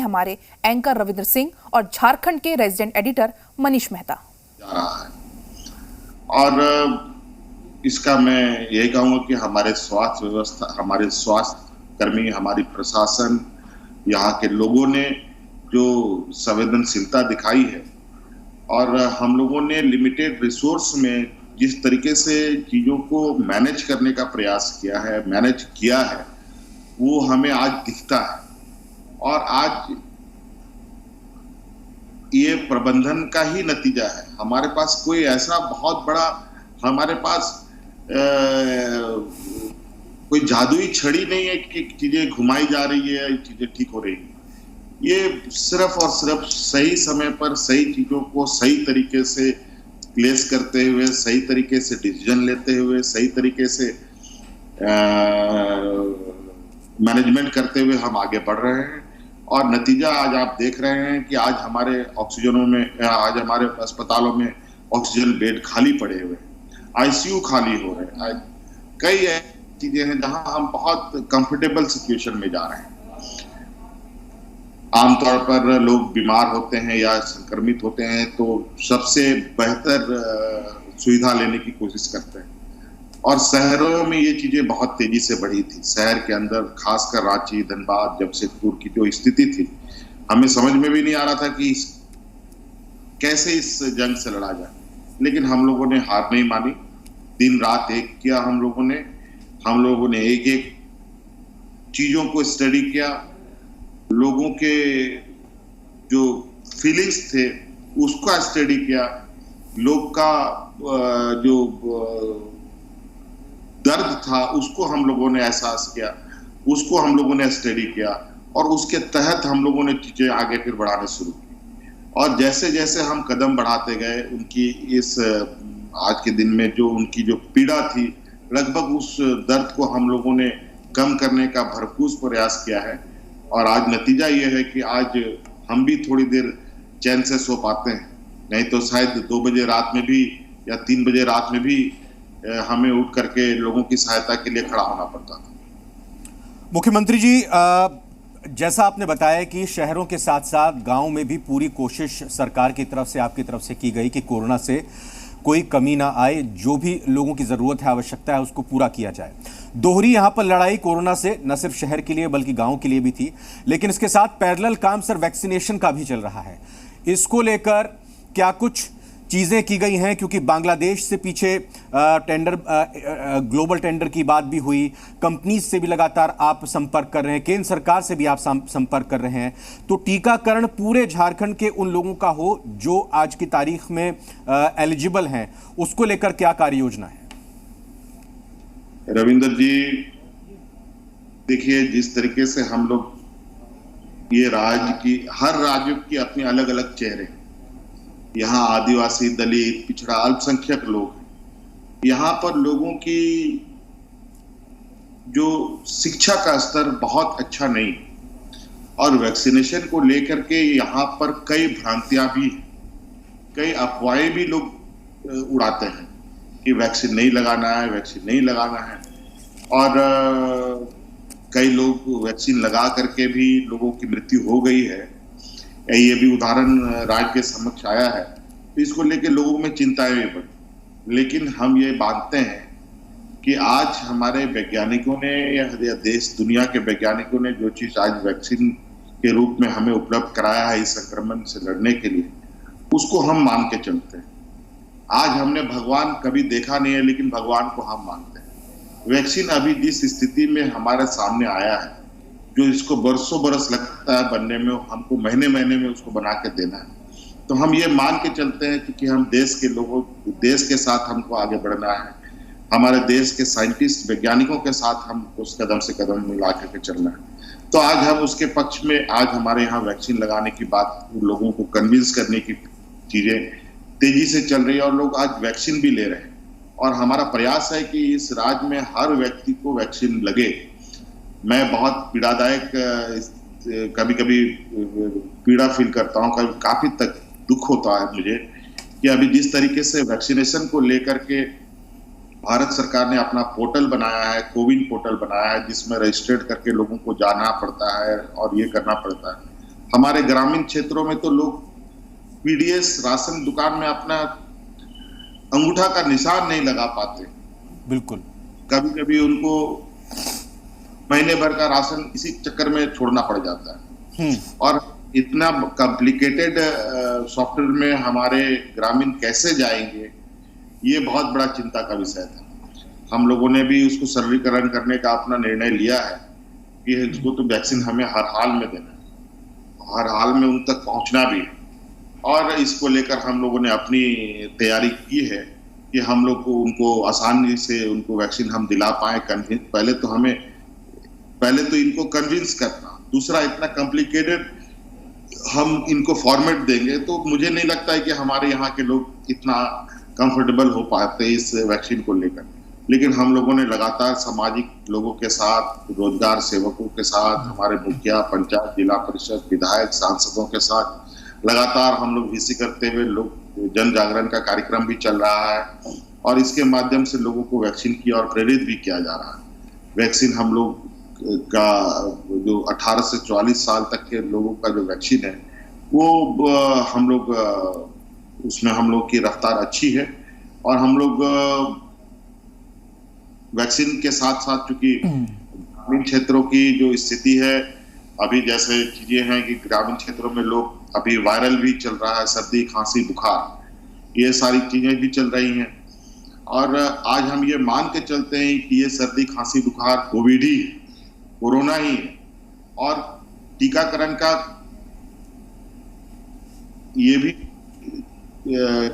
हमारे एंकर रविंद्र सिंह और झारखंड के रेजिडेंट एडिटर मनीष मेहता। जा रहा है और इसका मैं यही कहूँगा कि हमारे स्वास्थ्य व्यवस्था, हमारे स्वास्थ्य कर्मी, हमारी प्रशासन, यहाँ के लोगों ने जो संवेदनशीलता दिखाई है और हम लोगों ने लिमिटेड रिसोर्स में जिस तरीके से चीज़ों को मैनेज करने का प्रयास किया है, मैनेज किया है, वो हमें आज दिखता है। और आज ये प्रबंधन का ही नतीजा है। हमारे पास कोई ऐसा बहुत बड़ा, हमारे पास कोई जादुई छड़ी नहीं है कि चीजें घुमाई जा रही है, चीजें ठीक हो रही है। ये सिर्फ और सिर्फ सही समय पर सही चीजों को सही तरीके से प्लेस करते हुए, सही तरीके से डिसीजन लेते हुए, सही तरीके से मैनेजमेंट करते हुए हम आगे बढ़ रहे हैं। और नतीजा आज आप देख रहे हैं कि आज हमारे ऑक्सीजनों में, आज हमारे अस्पतालों में ऑक्सीजन बेड खाली पड़े हुए हैं, आईसीयू खाली हो रहे हैं। कई चीजें हैं जहां हम बहुत कंफर्टेबल सिचुएशन में जा रहे हैं। आमतौर पर लोग बीमार होते हैं या संक्रमित होते हैं तो सबसे बेहतर सुविधा लेने की कोशिश करते हैं, और शहरों में ये चीजें बहुत तेजी से बढ़ी थी। शहर के अंदर खासकर रांची, धनबाद, जमशेदपुर की जो स्थिति थी, हमें समझ में भी नहीं आ रहा था कि कैसे इस जंग से लड़ा जाए। लेकिन हम लोगों ने हार नहीं मानी, दिन रात एक किया। हम लोगों ने एक एक चीजों को स्टडी किया, लोगों के जो फीलिंग्स थे उसका स्टडी किया, लोग का जो दर्द था उसको हम लोगों ने एहसास किया, उसको हम लोगों ने स्टडी किया, और उसके तहत हम लोगों ने चीजें आगे फिर बढ़ाने शुरू की। और जैसे जैसे हम कदम बढ़ाते गए, उनकी इस आज के दिन में जो उनकी जो पीड़ा थी, लगभग उस दर्द को हम लोगों ने कम करने का भरपूर प्रयास किया है। और आज नतीजा ये है कि आज हम भी थोड़ी देर चैन से सो पाते हैं, नहीं तो शायद 2 बजे रात में भी या 3 बजे रात में भी हमें उठ करके लोगों की सहायता के लिए खड़ा होना पड़ता था। मुख्यमंत्री जी, जैसा आपने बताया कि शहरों के साथ साथ गांव में भी पूरी कोशिश सरकार की तरफ से, आपकी तरफ से की गई कि कोरोना से कोई कमी ना आए, जो भी लोगों की ज़रूरत है, आवश्यकता है, उसको पूरा किया जाए। दोहरी यहाँ पर लड़ाई कोरोना से न सिर्फ शहर के लिए बल्कि गांव के लिए भी थी, लेकिन इसके साथ पैरेलल काम सर वैक्सीनेशन का भी चल रहा है। इसको लेकर क्या कुछ चीज़ें की गई हैं? क्योंकि बांग्लादेश से पीछे टेंडर, ग्लोबल टेंडर की बात भी हुई, कंपनीज से भी लगातार आप संपर्क कर रहे हैं, केंद्र सरकार से भी आप संपर्क कर रहे हैं। तो टीकाकरण पूरे झारखंड के उन लोगों का हो जो आज की तारीख में एलिजिबल हैं, उसको लेकर क्या कार्य योजना है? रविंदर जी, देखिए, जिस तरीके से हम लोग, ये हर राज्य की अपनी अलग अलग चेहरे, यहाँ आदिवासी, दलित, पिछड़ा, अल्पसंख्यक लोग हैं। यहाँ पर लोगों की जो शिक्षा का स्तर बहुत अच्छा नहीं, और वैक्सीनेशन को लेकर के यहाँ पर कई भ्रांतियां भी, कई अफवाहें भी लोग उड़ाते हैं कि वैक्सीन नहीं लगाना है, वैक्सीन नहीं लगाना है। और कई लोग वैक्सीन लगा करके भी लोगों की मृत्यु हो गई है, ये भी उदाहरण राज्य के समक्ष आया है। तो इसको लेकर लोगों में चिंताएं भी बढ़ी। लेकिन हम ये मानते हैं कि आज हमारे वैज्ञानिकों ने या देश दुनिया के वैज्ञानिकों ने जो चीज आज वैक्सीन के रूप में हमें उपलब्ध कराया है इस संक्रमण से लड़ने के लिए, उसको हम मान के चलते हैं। आज हमने भगवान कभी देखा नहीं है, लेकिन भगवान को हम मानते हैं। वैक्सीन अभी जिस स्थिति में हमारे सामने आया है, जो इसको बरसों बरस लगता है बनने में, हमको महीने महीने में उसको बना के देना है। तो हम ये मान के चलते हैं कि हम देश के लोगों, देश के साथ हमको आगे बढ़ना है, हमारे देश के साइंटिस्ट, वैज्ञानिकों के साथ हम उस कदम से कदम मिला करके चलना है। तो आज हम उसके पक्ष में, आज हमारे यहाँ वैक्सीन लगाने की बात, लोगों को कन्विंस करने की चीजें तेजी से चल रही है, और लोग आज वैक्सीन भी ले रहे हैं। और हमारा प्रयास है कि इस राज्य में हर व्यक्ति को वैक्सीन लगे। मैं बहुत पीड़ादायक, कभी कभी पीड़ा फील करता हूँ, कभी काफी तक दुख होता है मुझे कि अभी जिस तरीके से वैक्सीनेशन को लेकर के भारत सरकार ने अपना पोर्टल बनाया है, कोविन पोर्टल बनाया है, जिसमें रजिस्ट्रेट करके लोगों को जाना पड़ता है और ये करना पड़ता है। हमारे ग्रामीण क्षेत्रों में तो लोग पीडीएस राशन दुकान में अपना अंगूठा का निशान नहीं लगा पाते। बिल्कुल। कभी कभी उनको महीने भर का राशन इसी चक्कर में छोड़ना पड़ जाता है। और इतना कॉम्प्लिकेटेड सॉफ्टवेयर में हमारे ग्रामीण कैसे जाएंगे, ये बहुत बड़ा चिंता का विषय था। हम लोगों ने भी उसको सरलीकरण करने का अपना निर्णय लिया है कि इसको तो वैक्सीन हमें हर हाल में देना है, हर हाल में उन तक पहुंचना भी है। और इसको लेकर हम लोगों ने अपनी तैयारी की है कि हम लोग को उनको आसानी से उनको वैक्सीन हम दिला पाए। पहले तो इनको कन्विंस करना, दूसरा इतना कॉम्प्लिकेटेड हम इनको फॉर्मेट देंगे तो मुझे नहीं लगता है कि हमारे यहाँ के लोग इतना कंफर्टेबल हो पाते इस वैक्सीन को लेकर। लेकिन हम लोगों ने लगातार सामाजिक लोगों के साथ, रोजगार सेवकों के साथ, हमारे मुखिया, पंचायत, जिला परिषद, विधायक, सांसदों के साथ लगातार हम लोग विषय करते हुए लोग जन जागरण का कार्यक्रम भी चल रहा है और इसके माध्यम से लोगों को वैक्सीन की और प्रेरित भी किया जा रहा है। वैक्सीन हम लोग का जो 18 से 44 साल तक के लोगों का जो वैक्सीन है वो हम लोग उसमें हम लोग की रफ्तार अच्छी है। और हम लोग वैक्सीन के साथ साथ चूंकि ग्रामीण क्षेत्रों की जो स्थिति है, अभी जैसे चीजें हैं कि ग्रामीण क्षेत्रों में लोग अभी वायरल भी चल रहा है, सर्दी, खांसी, बुखार, ये सारी चीजें भी चल रही हैं। और आज हम ये मान के चलते हैं कि ये सर्दी, खांसी, बुखार कोविड ही, कोरोना ही है। और टीकाकरण का ये भी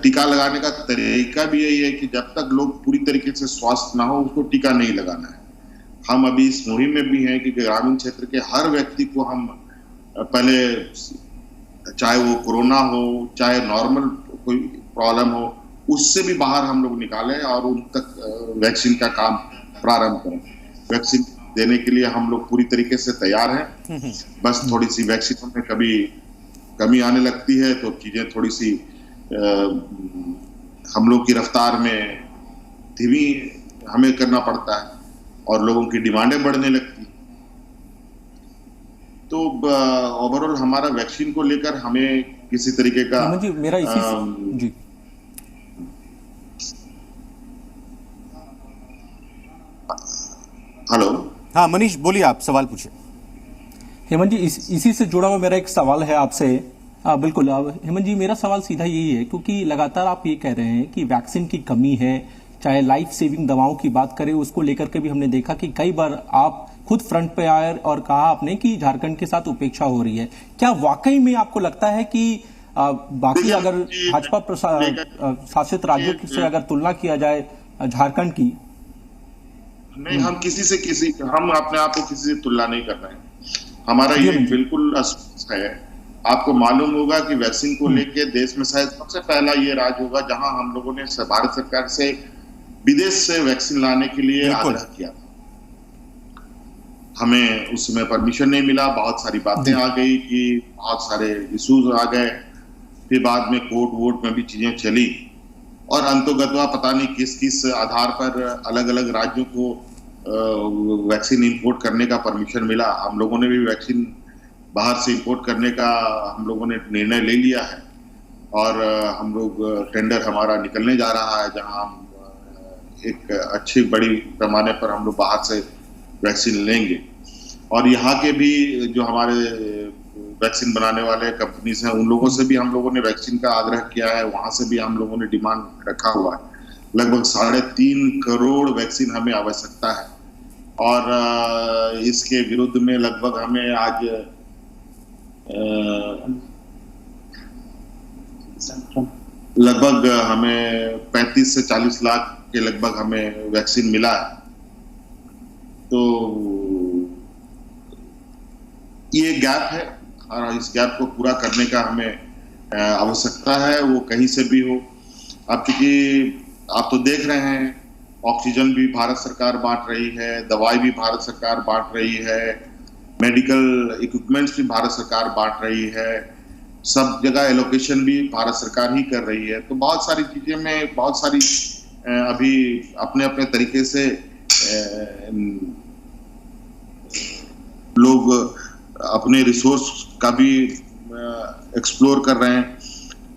टीका लगाने का तरीका भी यही है कि जब तक लोग पूरी तरीके से स्वस्थ ना हो उसको टीका नहीं लगाना है। हम अभी इस मुहिम में भी हैं कि ग्रामीण क्षेत्र के हर व्यक्ति को हम पहले, चाहे वो कोरोना हो चाहे नॉर्मल कोई प्रॉब्लम हो, उससे भी बाहर हम लोग निकालें और उन तक वैक्सीन का काम प्रारंभ करें। वैक्सीन देने के लिए हम लोग पूरी तरीके से तैयार हैं। बस थोड़ी सी वैक्सीन में कभी कमी आने लगती है तो चीजें थोड़ी सी हम लोग की रफ्तार में धीमी हमें करना पड़ता है और लोगों की डिमांडें बढ़ने लगती। तो ओवरऑल हमारा वैक्सीन को लेकर हमें किसी तरीके का जी मेरा इसी जी हेलो, हाँ मनीष बोलिए, आप सवाल पूछिए। हेमंत जी, इसी से जुड़ा हुआ मेरा एक सवाल है आपसे। बिल्कुल हेमंत जी, मेरा सवाल सीधा यही है, क्योंकि लगातार आप ये कह रहे हैं कि वैक्सीन की कमी है, चाहे लाइफ सेविंग दवाओं की बात करें उसको लेकर के भी हमने देखा कि कई बार आप खुद फ्रंट पे आए और कहा आपने कि झारखंड के साथ उपेक्षा हो रही है। क्या वाकई में आपको लगता है कि बाकी अगर भाजपा शासित राज्यों से अगर तुलना किया जाए झारखंड की? नहीं, हम अपने आप को किसी से तुलना नहीं कर रहे हैं। हमारा ये बिल्कुल स्पष्ट है। आपको मालूम होगा कि वैक्सीन को लेके देश में शायद सबसे पहला ये राज्य होगा जहां हम लोगों ने भारत सरकार से विदेश से वैक्सीन लाने के लिए आग्रह किया था। हमें उस समय परमिशन नहीं मिला, बहुत सारी बातें आ गई कि बहुत सारे इश्यूज आ गए, फिर बाद में कोर्ट वोट में भी चीजें चली और अंतोगत्वा पता नहीं किस किस आधार पर अलग अलग राज्यों को वैक्सीन इंपोर्ट करने का परमिशन मिला। हम लोगों ने भी वैक्सीन बाहर से इंपोर्ट करने का हम लोगों ने निर्णय ले लिया है और हम लोग टेंडर हमारा निकलने जा रहा है जहां हम एक अच्छी बड़ी पैमाने पर हम लोग बाहर से वैक्सीन लेंगे। और यहाँ के भी जो हमारे वैक्सीन बनाने वाले कंपनीज हैं उन लोगों से भी हम लोगों ने वैक्सीन का आग्रह किया है, वहां से भी हम लोगों ने डिमांड रखा हुआ है। लगभग 3.5 करोड़ वैक्सीन हमें आवश्यकता है और इसके विरुद्ध में लगभग हमें आज लगभग हमें 35 से 40 लाख के लगभग हमें वैक्सीन मिला है। तो ये गैप है और इस गैप को पूरा करने का हमें आवश्यकता है, वो कहीं से भी हो। अब क्योंकि आप तो देख रहे हैं ऑक्सीजन भी भारत सरकार बांट रही है, दवाई भी भारत सरकार बांट रही है, मेडिकल इक्विपमेंट्स भी भारत सरकार बांट रही है, सब जगह एलोकेशन भी भारत सरकार ही कर रही है। तो बहुत सारी चीजें में बहुत सारी अभी अपने अपने तरीके से लोग अपने रिसोर्स का भी एक्सप्लोर कर रहे हैं।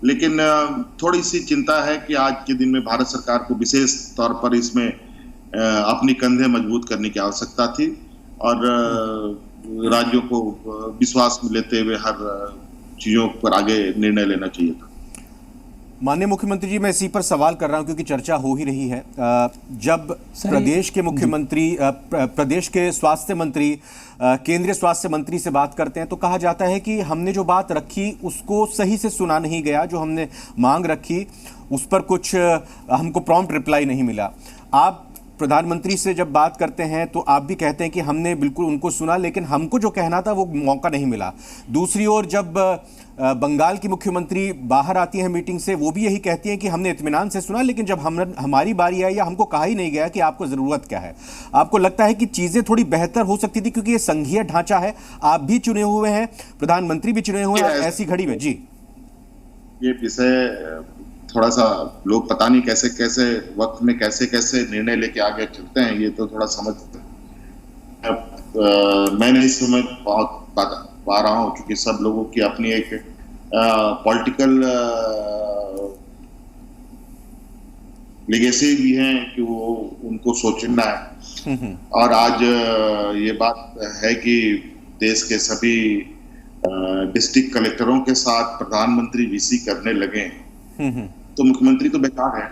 लेकिन थोड़ी सी चिंता है कि आज के दिन में भारत सरकार को विशेष तौर पर इसमें अपनी कंधे मजबूत करने की आवश्यकता थी और राज्यों को विश्वास में लेते हुए हर चीजों पर आगे निर्णय लेना चाहिए था। माननीय मुख्यमंत्री जी, मैं इसी पर सवाल कर रहा हूं क्योंकि चर्चा हो ही रही है। जब प्रदेश के मुख्यमंत्री, प्रदेश के स्वास्थ्य मंत्री केंद्रीय स्वास्थ्य मंत्री से बात करते हैं तो कहा जाता है कि हमने जो बात रखी उसको सही से सुना नहीं गया, जो हमने मांग रखी उस पर कुछ हमको प्रॉम्प्ट रिप्लाई नहीं मिला। आप प्रधानमंत्री से जब बात करते हैं तो आप भी कहते हैं कि हमने बिल्कुल उनको सुना, लेकिन हमको जो कहना था वो मौका नहीं मिला। दूसरी ओर जब बंगाल की मुख्यमंत्री बाहर आती हैं मीटिंग से, वो भी यही कहती हैं कि हमने इत्मीनान से सुना, लेकिन जब हमारी बारी आई या हमको कहा ही नहीं गया कि आपको ज़रूरत क्या है। आपको लगता है कि चीज़ें थोड़ी बेहतर हो सकती थी क्योंकि ये संघीय ढांचा है, आप भी चुने हुए हैं, प्रधानमंत्री भी चुने हुए हैं, ऐसी घड़ी में जी ये विषय थोड़ा सा लोग पता नहीं कैसे कैसे वक्त में कैसे कैसे निर्णय लेके आगे चलते हैं, ये तो थोड़ा समझ मैं नहीं समझ पा रहा हूँ क्योंकि सब लोगों की अपनी एक पॉलिटिकल लेगेसी भी है कि वो उनको सोचना है। और आज ये बात है कि देश के सभी डिस्ट्रिक्ट कलेक्टरों के साथ प्रधानमंत्री वीसी करने लगे तो मुख्यमंत्री तो बेकार है।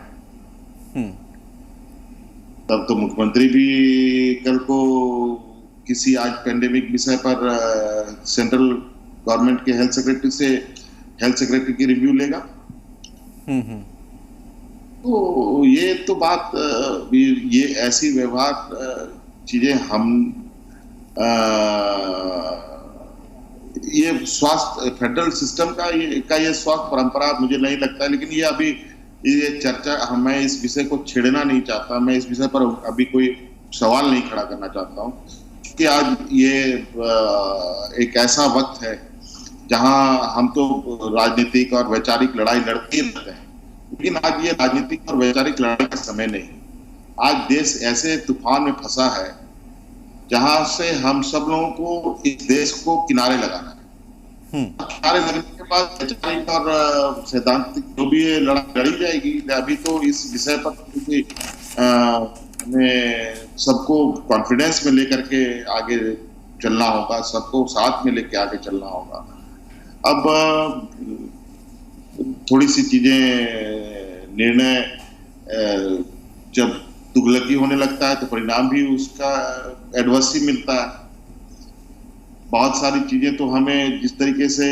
तब तो मुख्यमंत्री भी कल को किसी आज पेंडेमिक विषय पर सेंट्रल गवर्नमेंट के हेल्थ सेक्रेटरी की रिव्यू लेगा। तो ये तो बात ये ऐसी व्यवहार चीजें हम ये स्वास्थ्य फेडरल सिस्टम का ये स्वास्थ्य परंपरा मुझे नहीं लगता है। लेकिन ये अभी ये चर्चा मैं इस विषय को छेड़ना नहीं चाहता, मैं इस विषय पर अभी कोई सवाल नहीं खड़ा करना चाहता हूँ कि आज ये एक ऐसा वक्त है जहां हम तो राजनीतिक और वैचारिक लड़ाई लड़ते ही रहते हैं, लेकिन आज ये राजनीतिक और वैचारिक लड़ाई का समय नहीं। आज देश ऐसे तूफान में फंसा है जहां से हम सब लोगों को इस देश को किनारे लगाना है। किनारे लगने के बाद वैचारिक और सैद्धांतिक जो भी लड़ाई लड़ी जाएगी। अभी तो इस विषय पर हमें सबको कॉन्फिडेंस में लेकर के आगे चलना होगा, सबको साथ में लेके आगे चलना होगा। अब थोड़ी सी चीजें निर्णय जब तुगलकी होने लगता है तो परिणाम भी उसका एडवर्स ही मिलता है। बहुत सारी चीजें तो हमें जिस तरीके से